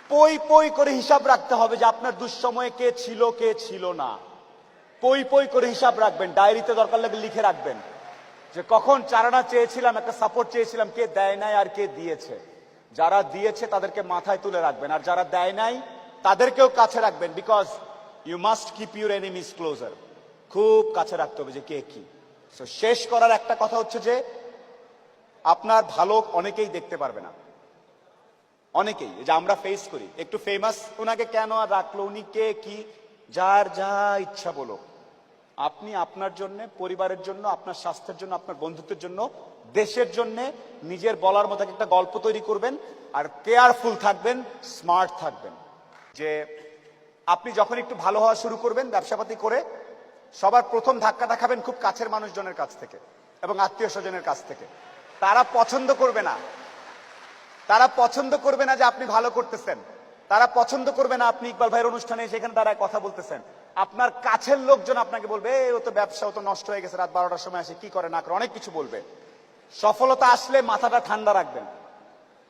পই পই করে হিসাব রাখতে হবে যে আপনার দুঃসময়ে কে ছিল না। পই পই করে হিসাব রাখবেন, ডায়েরিতে দরকার লাগলে লিখে রাখবেন যে কখন চারানা চেয়েছিলাম, একটা সাপোর্ট চেয়েছিলাম, কে দেয় নাই আর কে দিয়েছে। যারা দিয়েছে তাদেরকে মাথায় তুলে রাখবেন, আর যারা দেয় নাই তাদেরকেও কাছে রাখবেন, because you must keep your enemies closer. খুব কাছে রাখতে হবে যে কে কি। সো শেষ করার একটা কথা হচ্ছে যে আপনার ভালো অনেকেই দেখতে পারবে না, অনেকেই যে আমরা ফেস করি। একটু ফেমাস, ওনাকে কেন আর রাখলো, উনি কে কি, যার যা ইচ্ছা বলো। আপনি আপনার জন্য, পরিবারের জন্য, আপনার স্বাস্থ্যের জন্য, আপনার বন্ধুত্বের জন্য, দেশের জন্য নিজের বলার মতো একটা গল্প তৈরি করবেন, আর কেয়ারফুল থাকবেন, স্মার্ট থাকবেন। যে আপনি যখন একটু ভালো হওয়া শুরু করবেন ব্যবসাপাতি করে, সবার প্রথম ধাক্কাটা খাবেন খুব কাছের মানুষজনের কাছ থেকে এবং আত্মীয় স্বজনের কাছ থেকে। তারা পছন্দ করবে না, তারা পছন্দ করবে না যে আপনি ভালো করতেছেন, তারা পছন্দ করবে না আপনি ইকবাল ভাইয়ের অনুষ্ঠানে সেখানে দাঁড়ায় কথা বলতেছেন। আপনার কাছের লোকজন আপনাকে বলবে ও তো ব্যবসা, ও তো নষ্ট হয়ে গেছে, রাত 12টার সময় আসে, কি করে না করে, অনেক কিছু বলবে। সফলতা আসলে মাথাটা ঠান্ডা রাখবেন।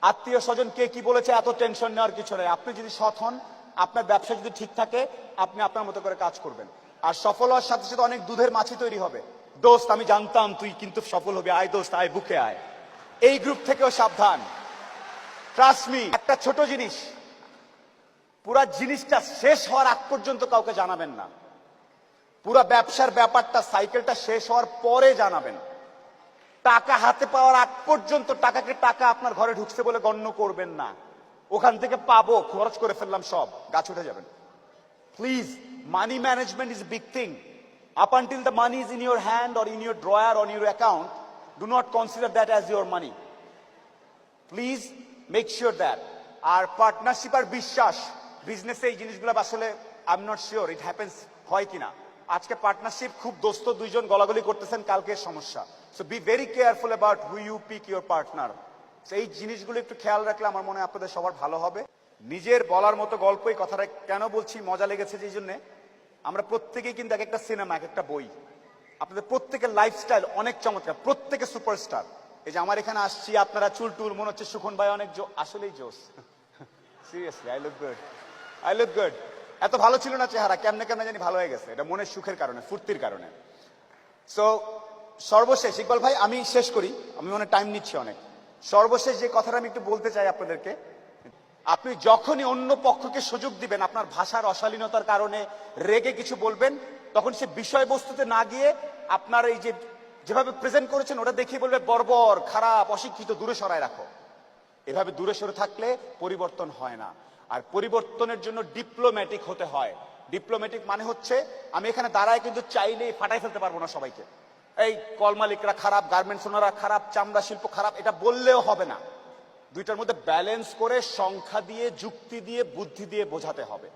আত্মীয় স্বজন কে কি বলেছে এত টেনশন নেওয়ার কিছু নেই। আপনি যদি সৎ হন, আপনার ব্যবসা যদি ঠিক থাকে, আপনি আপনার মতো করে কাজ করবেন। আর সফল হওয়ার সাথে সাথে অনেক দুধের মাছি তৈরি হবে। দোস্ত আমি জানতাম তুই কিন্তু সফল হবি, আয় দোস্ত আয়, বুকে আয়। এই গ্রুপ থেকেও সাবধান। ট্রাস্ট মি, একটা ছোট জিনিস, পুরা জিনিসটা শেষ হওয়ার আগ পর্যন্ত কাউকে জানাবেন না। পুরা ব্যবসার ব্যাপারটা, সাইকেলটা শেষ হওয়ার পরে জানাবেন। টাকা হাতে পাওয়ার আগ পর্যন্ত টাকাকে টাকা আপনার ঘরে ঢুকছে বলে গণ্য করবেন না। ওখান থেকে পাবো, খরচ করে ফেললাম সব, গাছ উঠে যাবেন। Please, money management is big thing. Up until the money is in your hand or in your drawer on your account, do not consider that as your money. Please make sure that. আর partnership আর বিশ্বাস, বিজনেসে এই জিনিসগুলো আসলে I am not sure it happens হয় কিনা। আজকে পার্টনারশিপ খুব দোস্ত দুইজন গলাগলি করতেছেন, কালকে সমস্যা। So be very careful about who you pick your partner. এই জিনিসগুলো একটু খেয়াল রাখলে আমার মনে হয় আপনাদের সবার ভালো হবে। নিজের বলার মতো গল্প, এই কথাটা কেন বলছি, মজা লেগেছে যেই জন্য, আমরা প্রত্যেকেই কিন্তু এক একটা সিনেমা, এক একটা বই। আপনাদের প্রত্যেকের লাইফস্টাইল অনেক চমৎকার, প্রত্যেকে সুপারস্টার। এই যে আমার এখানে আসছি, আপনারা চুল টুল, মনে হচ্ছে সুখন ভাই অনেক আসলেই জোস। Seriously I look good, I look good. এত ভালো ছিল না চেহারা, কেমনে কেমনে জানি ভালো হয়ে গেছে। এটা মনের সুখের কারণে, ফুর্তির কারণে। সো সর্বশেষ ইকবাল ভাই, আমি শেষ করি, আমি মনে টাইম নিচ্ছি অনেক। সর্বশেষ যে কথাটা আমি একটু বলতে চাই আপনাদেরকে, আপনি যখনই অন্য পক্ষকে সুযোগ দিবেন আপনার ভাষার অশালীনতার কারণে রেগে কিছু বলবেন, তখন সে বিষয়বস্তুতে না গিয়ে আপনার এই যে যেভাবে প্রেজেন্ট করেছেন ওটা দেখিয়ে বলবে বর্বর, খারাপ, অশিক্ষিত, দূরে সরায় রাখো। এভাবে দূরে সরে থাকলে পরিবর্তন হয় না। আর পরিবর্তনের জন্য ডিপ্লোম্যাটিক হতে হয়। ডিপ্লোম্যাটিক মানে হচ্ছে, আমি এখানে দাঁড়ায় কিন্তু চাইলেই ফাটাই ফেলতে পারবো না সবাইকে। এই কল মালিকরা খারাপ, গার্মেন্টস ওনারা খারাপ, চামড়া শিল্প খারাপ, এটা বললেও হবে না। দুইটার মধ্যে ব্যালেন্স করে সংখ্যা দিয়ে, যুক্তি দিয়ে, বুদ্ধি দিয়ে বোঝাতে হবে।